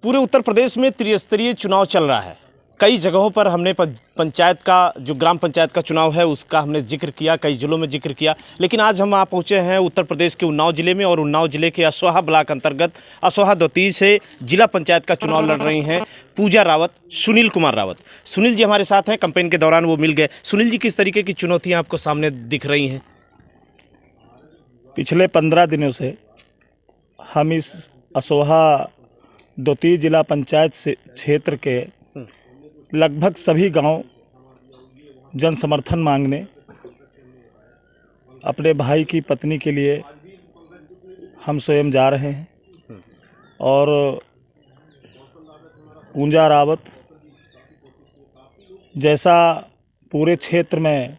पूरे उत्तर प्रदेश में त्रिस्तरीय चुनाव चल रहा है। कई जगहों पर हमने पंचायत का जो ग्राम पंचायत का चुनाव है उसका हमने जिक्र किया, कई जिलों में जिक्र किया, लेकिन आज हम आप पहुंचे हैं उत्तर प्रदेश के उन्नाव जिले में। और उन्नाव जिले के असोहा ब्लॉक अंतर्गत असोहा द्वितीय से जिला पंचायत का चुनाव लड़ रही हैं पूजा रावत, सुनील कुमार रावत। सुनील जी हमारे साथ हैं, कैंपेन के दौरान वो मिल गए। सुनील जी, किस तरीके की चुनौतियाँ आपको सामने दिख रही हैं? पिछले 15 दिनों से हम इस असोहा द्वितीय जिला पंचायत से क्षेत्र के लगभग सभी गांव जन समर्थन मांगने अपने भाई की पत्नी के लिए हम स्वयं जा रहे हैं। और पूजा रावत जैसा पूरे क्षेत्र में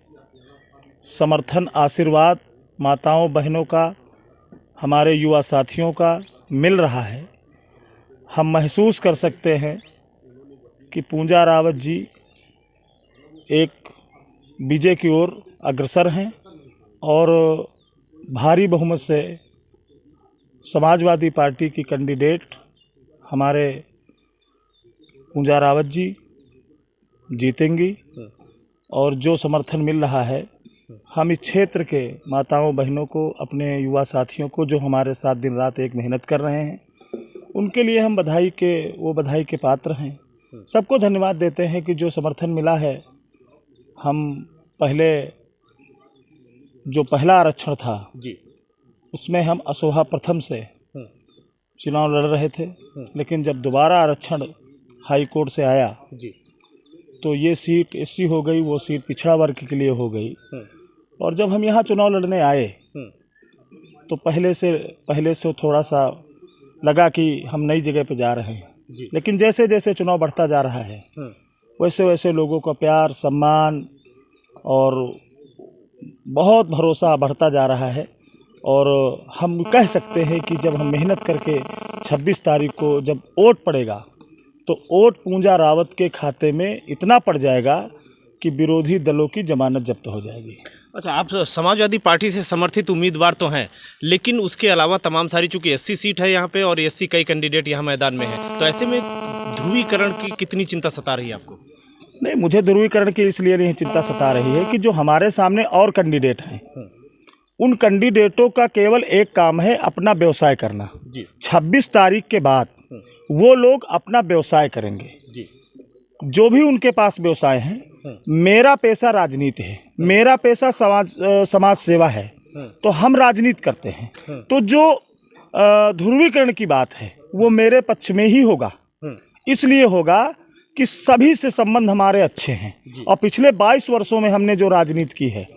समर्थन, आशीर्वाद माताओं बहनों का, हमारे युवा साथियों का मिल रहा है, हम महसूस कर सकते हैं कि पूजा रावत जी एक विजय की ओर अग्रसर हैं। और भारी बहुमत से समाजवादी पार्टी की कैंडिडेट हमारे पूजा रावत जी जीतेंगी। और जो समर्थन मिल रहा है, हम इस क्षेत्र के माताओं बहनों को, अपने युवा साथियों को जो हमारे साथ दिन रात एक मेहनत कर रहे हैं, उनके लिए हम बधाई के पात्र हैं। सबको धन्यवाद देते हैं कि जो समर्थन मिला है। हम पहले जो पहला आरक्षण था जी, उसमें हम असोहा प्रथम से चुनाव लड़ रहे थे, लेकिन जब दोबारा आरक्षण हाई कोर्ट से आया जी, तो ये सीट एससी हो गई, वो सीट पिछड़ा वर्ग के लिए हो गई। और जब हम यहाँ चुनाव लड़ने आए तो पहले से थोड़ा सा लगा कि हम नई जगह पे जा रहे हैं, लेकिन जैसे जैसे चुनाव बढ़ता जा रहा है वैसे वैसे लोगों का प्यार, सम्मान और बहुत भरोसा बढ़ता जा रहा है। और हम कह सकते हैं कि जब हम मेहनत करके 26 तारीख को जब वोट पड़ेगा तो वोट पूजा रावत के खाते में इतना पड़ जाएगा कि विरोधी दलों की जमानत जब्त हो जाएगी। अच्छा, आप समाजवादी पार्टी से समर्थित उम्मीदवार तो हैं, लेकिन उसके अलावा तमाम सारी, चूंकि एससी सीट है यहाँ पे और एससी कई कैंडिडेट यहाँ मैदान में हैं, तो ऐसे में ध्रुवीकरण की कितनी चिंता सता रही है आपको? नहीं, मुझे ध्रुवीकरण की इसलिए नहीं चिंता सता रही है कि जो हमारे सामने और कैंडिडेट हैं, उन कैंडिडेटों का केवल एक काम है, अपना व्यवसाय करना। 26 तारीख के बाद वो लोग अपना व्यवसाय करेंगे जी। जो भी उनके पास व्यवसाय है, मेरा पेशा राजनीति है, मेरा पेशा समाज सेवा है, तो हम राजनीति करते हैं। तो जो ध्रुवीकरण की बात है वो मेरे पक्ष में ही होगा। इसलिए होगा कि सभी से संबंध हमारे अच्छे हैं। और पिछले 22 वर्षों में हमने जो राजनीति की है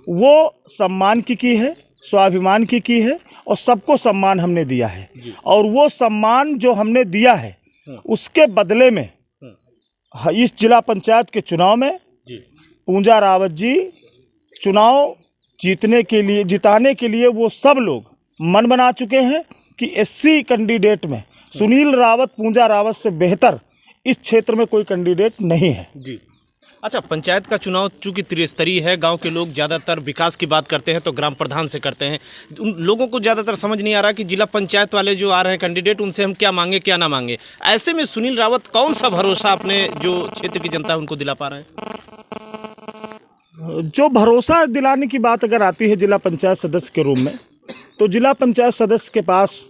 वो सम्मान की है, स्वाभिमान की है, और सबको सम्मान हमने दिया है। और वो सम्मान जो हमने दिया है उसके बदले में इस जिला पंचायत के चुनाव में पूजा रावत जी चुनाव जिताने के लिए वो सब लोग मन बना चुके हैं कि एससी कैंडिडेट में सुनील रावत, पूजा रावत से बेहतर इस क्षेत्र में कोई कैंडिडेट नहीं है जी। अच्छा, पंचायत का चुनाव चूंकि त्रिस्तरीय है, गांव के लोग ज़्यादातर विकास की बात करते हैं तो ग्राम प्रधान से करते हैं। उन लोगों को ज़्यादातर समझ नहीं आ रहा कि जिला पंचायत वाले जो आ रहे हैं कैंडिडेट, उनसे हम क्या मांगे क्या ना मांगे। ऐसे में सुनील रावत कौन सा भरोसा अपने जो क्षेत्र की जनता है उनको दिला पा रहे हैं? जो भरोसा दिलाने की बात अगर आती है जिला पंचायत सदस्य के रूप में, तो जिला पंचायत सदस्य के पास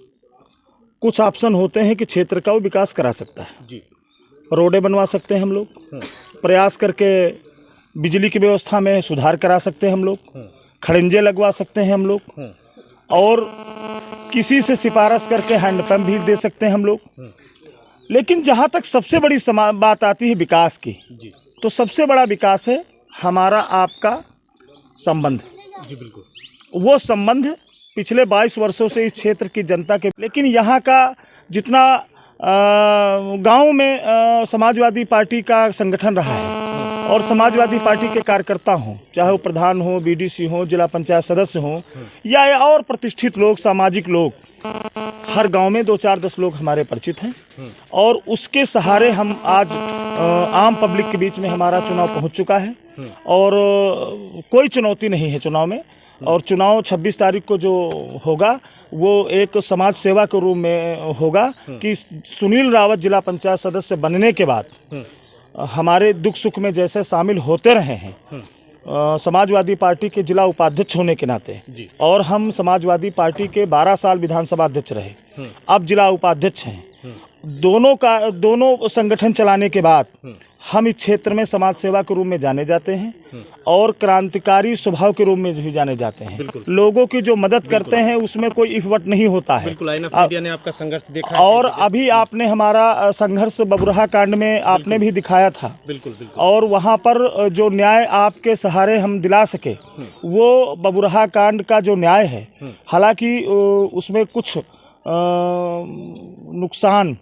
कुछ ऑप्शन होते हैं कि क्षेत्र का वो विकास करा सकता है जी। रोडें बनवा सकते हैं हम लोग, प्रयास करके बिजली की व्यवस्था में सुधार करा सकते हैं हम लोग, खड़ंजे लगवा सकते हैं हम लोग, और किसी से सिफारिश करके हैंडपंप भी दे सकते हैं हम लोग। लेकिन जहाँ तक सबसे बड़ी बात आती है विकास की, तो सबसे बड़ा विकास है हमारा आपका संबंध जी। बिल्कुल, वो संबंध पिछले 22 वर्षों से इस क्षेत्र की जनता के, लेकिन यहाँ का जितना गांव में समाजवादी पार्टी का संगठन रहा है और समाजवादी पार्टी के कार्यकर्ता हों, चाहे वो प्रधान हो, बीडीसी हो, जिला पंचायत सदस्य हों, या और प्रतिष्ठित लोग, सामाजिक लोग, हर गांव में 2-4-10 लोग हमारे परिचित हैं। और उसके सहारे हम आज आम पब्लिक के बीच में हमारा चुनाव पहुंच चुका है। और कोई चुनौती नहीं है चुनाव में। और चुनाव 26 तारीख को जो होगा वो एक समाज सेवा के रूप में होगा कि सुनील रावत जिला पंचायत सदस्य बनने के बाद हमारे दुख सुख में जैसे शामिल होते रहे हैं समाजवादी पार्टी के जिला उपाध्यक्ष होने के नाते, और हम समाजवादी पार्टी के 12 साल विधानसभा अध्यक्ष रहे, अब जिला उपाध्यक्ष हैं। दोनों संगठन चलाने के बाद हम इस क्षेत्र में समाज सेवा के रूप में जाने जाते हैं और क्रांतिकारी स्वभाव के रूप में भी जाने जाते हैं। लोगों की जो मदद करते हैं उसमें कोई इफवट नहीं होता है। बिल्कुल, मीडिया ने आपका संघर्ष देखा है और अभी आपने हमारा संघर्ष बबुरहा कांड में आपने भी दिखाया था। बिल्कुल। और वहाँ पर जो न्याय आपके सहारे हम दिला सके, वो बबुरहा कांड का जो न्याय है, हालांकि उसमें कुछ नुकसान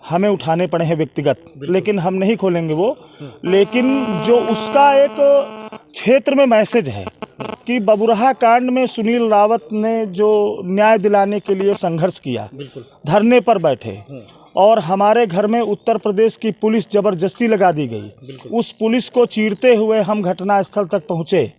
हमें उठाने पड़े हैं व्यक्तिगत, लेकिन हम नहीं खोलेंगे वो। लेकिन जो उसका एक क्षेत्र में मैसेज है कि बबुरहा कांड में सुनील रावत ने जो न्याय दिलाने के लिए संघर्ष किया, धरने पर बैठे, और हमारे घर में उत्तर प्रदेश की पुलिस जबरदस्ती लगा दी गई, उस पुलिस को चीरते हुए हम घटनास्थल तक पहुँचे।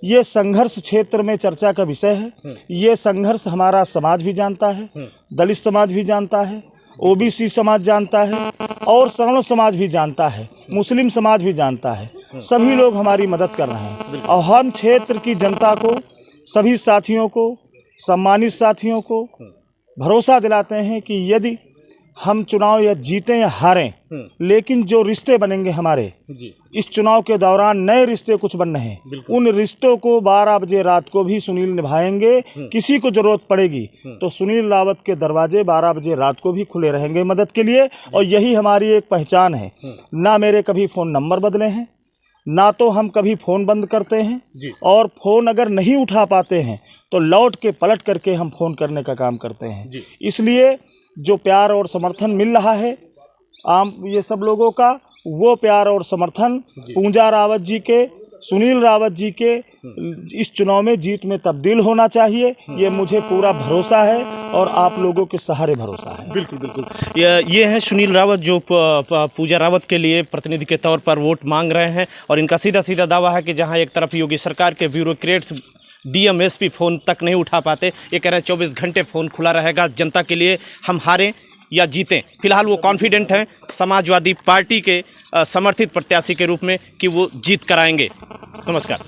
ये संघर्ष क्षेत्र में चर्चा का विषय है। ये संघर्ष हमारा समाज भी जानता है, दलित समाज भी जानता है, ओबीसी समाज जानता है, और सवर्ण समाज भी जानता है, मुस्लिम समाज भी जानता है। सभी लोग हमारी मदद कर रहे हैं और हम क्षेत्र की जनता को, सभी साथियों को, सम्मानित साथियों को भरोसा दिलाते हैं कि यदि हम चुनाव या जीतें या हारें, लेकिन जो रिश्ते बनेंगे हमारे इस चुनाव के दौरान, नए रिश्ते कुछ बन रहे हैं, उन रिश्तों को 12 बजे रात को भी सुनील निभाएंगे। किसी को जरूरत पड़ेगी तो सुनील रावत के दरवाजे 12 बजे रात को भी खुले रहेंगे मदद के लिए। और यही हमारी एक पहचान है। ना मेरे कभी फ़ोन नंबर बदले हैं, ना तो हम कभी फ़ोन बंद करते हैं, और फ़ोन अगर नहीं उठा पाते हैं तो लौट के पलट करके हम फ़ोन करने का काम करते हैं। इसलिए जो प्यार और समर्थन मिल रहा है आम ये सब लोगों का, वो प्यार और समर्थन पूंजा रावत जी के, सुनील रावत जी के इस चुनाव में जीत में तब्दील होना चाहिए। ये मुझे पूरा भरोसा है और आप लोगों के सहारे भरोसा है। बिल्कुल। ये है सुनील रावत जो पूजा रावत के लिए प्रतिनिधि के तौर पर वोट मांग रहे हैं, और इनका सीधा दावा है कि जहां एक तरफ योगी सरकार के ब्यूरोक्रेट्स डीएम एसपी फ़ोन तक नहीं उठा पाते, ये कह रहे हैं 24 घंटे फ़ोन खुला रहेगा जनता के लिए, हम हारें या जीतें। फिलहाल वो कॉन्फिडेंट हैं समाजवादी पार्टी के समर्थित प्रत्याशी के रूप में कि वो जीत कराएंगे। नमस्कार।